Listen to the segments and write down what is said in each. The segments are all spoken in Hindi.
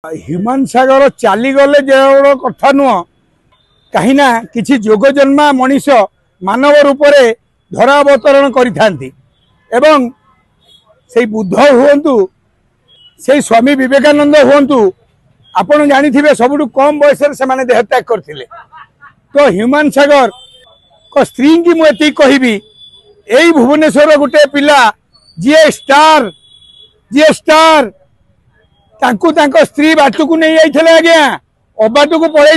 ह्यूमन सागर चलीगले जो कथा नुह कहीं किसी जोग जन्मा मनीष मानव रूप से धरावतरण करें से बुद्ध हूँ से स्वामी विवेकानंद हूँ आपण जानी सबुठ कम बयस से देहत्याग करते। तो ह्यूमन सागर को स्त्री की मुझे कहबी यही भुवनेश्वर गोटे पिला जी स्टार तांकु तांको स्त्री बाटू को नहीं जाइए आज्ञा अबाटू को पड़े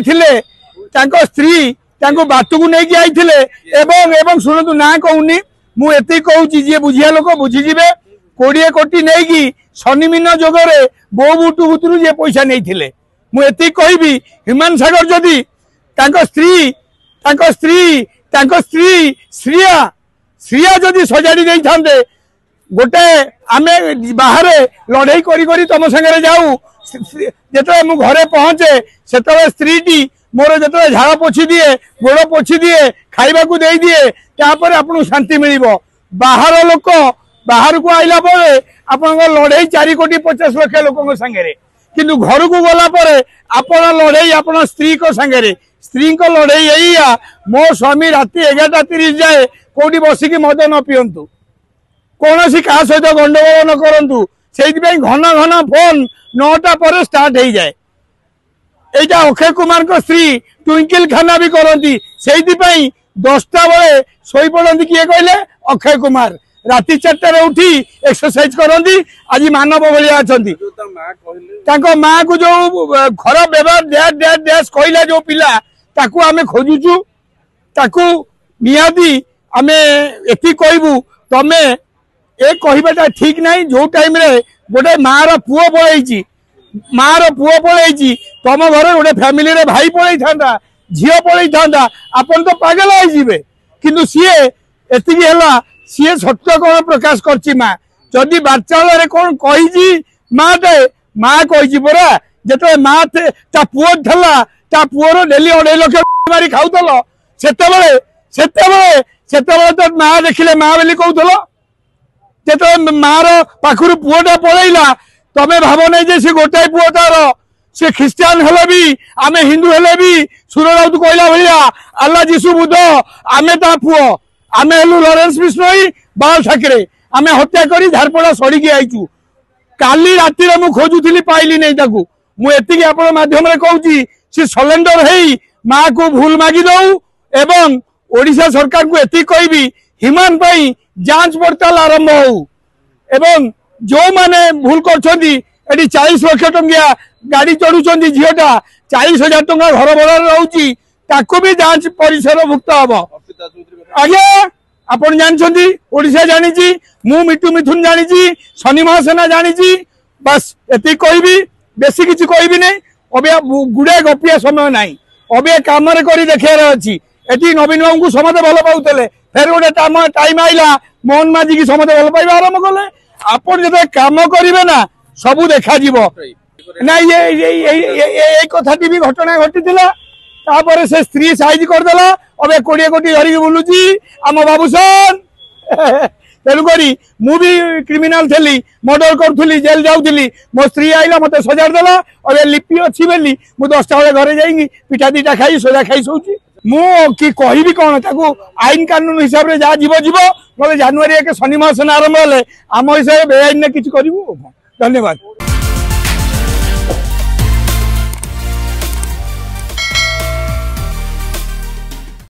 स्त्री तांको बाटू को नहीं आइले शुणु ना कहूनी मुझे कहूँ जी बुझिया लोक बुझीजे 20 कोटी नहीं कि शनिमीन जोगरे बो बुटू बुतरू जी पैसा नहीं मुझे कहबी ह्यूमन सागर जदि स्त्री श्रिया जदि सजाड़ी दे था गोटे आमे बाहर लड़ाई करी तुम सागर जाऊ जो मु घरे पहुंचे से स्त्री टी मोर जो झाड़ पोछी दिए गोड़ पोछी दिए खाइबा को दे दिए तापर आपन शांति मिल बाहर लोक बाहर को आइला परे आपन लड़ाई 4 कोटी 50 लाख लोक संगे किंतु घर को गला परे आपन लड़ाई आपन स्त्री को संगे स्त्री को लड़ाई यही मो स्वामी राति 11:30 जाए कोटी बसिकी मद न पियंतु कौन सी क्या सहित गंडगोल न करूँ से घन घन फोन 9टा पर स्टार्ट हो जाए। यहाँ अक्षय कुमार को स्त्री ट्विंकल खाना भी करती से 10टा बेले शोई पड़ती किए कहले अक्षय कुमार राति 4टार उठी एक्सरसाइज करती आज मानव भाया अच्छा माँ को जो खराब व्यवहार डैश कहला जो पिला ताकू आमे खोजुचु ताकू निहाती आमे एति कहबू तमे ए कहबाटा ठीक नहीं जो टाइम रे गोटे मार पुओ पड़े तुम घर गोटे फैमिली रे भाई पड़े था झील पड़े था आपन तो पागल हो किंतु सीए एति सी सत्य कौन प्रकाश कर माँ जदि बाचाल कौन कही माँ कही परा जो माँ ता पुओ था पुओर डेली 2.5 लाख मारी खाऊल से तो माँ देखिले माँ बोली कहूल जो मार पाखर पुओटा पलैला तमें भाव नहीं जे सी गोटाए पुओ तार से ख्रीस्टान हेले भी आमे हिंदू हेले भी सुर राउत कहला भाया आल्ला जीशु बुद्ध आमे ता पुओ आमे हेलु लॉरेंस बिश्नोई बाल ठाकरे आमे हत्या करी झारपड़ा सड़ीकी आईचु काली राति रे मु खोजुथिली पाइली नहीं ताकू मु एतिकी आपण माध्यम रे कहूची से सरेंडर हेई माँ को भूल मागी दऊ एवं ओडिशा सरकार को एति कहबी हिमान पई जांच पड़ताल आरंभ हो एवं जो माने भूल कर 40 लाख टंकिया गाड़ी चढ़ुंट झीटा 40,000 टंका घर भड़ा रोची ताको भी जांच परिसर भुक्त हम आज्ञा आपण जानछंती ओडिशा जानी मु मिटू मिथुन जानी शनि महासेना जानी बस एति कहबी बेसी किछि कहबी नहीं अबे गुड़े गपिया समय नहीं अबे काम करी देखार अच्छी एटी नवीन बाबू को समझे भल पाते फेर गोटे टाइम आईला मोहन माझी की समझे भल पाइबा आरंभ कले आपन जो काम करेंगे ना सबू देखा ना ये कथाटी भी घटना घटी से स्त्री साइज करदेला अबे 20 कोटी धरिकी बुलूची आम बाबूसन तेणुक मुझे क्रिमिनाल थी मर्डर करी जेल जाऊली मो स्त्री आईला मत सजाड़ देला अबे लिपि अच्छी बोली मुझे 10टा बेले घरे जाइए पिठा 2टा खाई सोजा खाई शोची मु कहबी कौन ताकू आईन कानून हिसाब से जहाँ जीव ना जनवरी 1 शनि मास आरंभ हेले आम हिसाब से बेआईन किसी करूँ। धन्यवाद।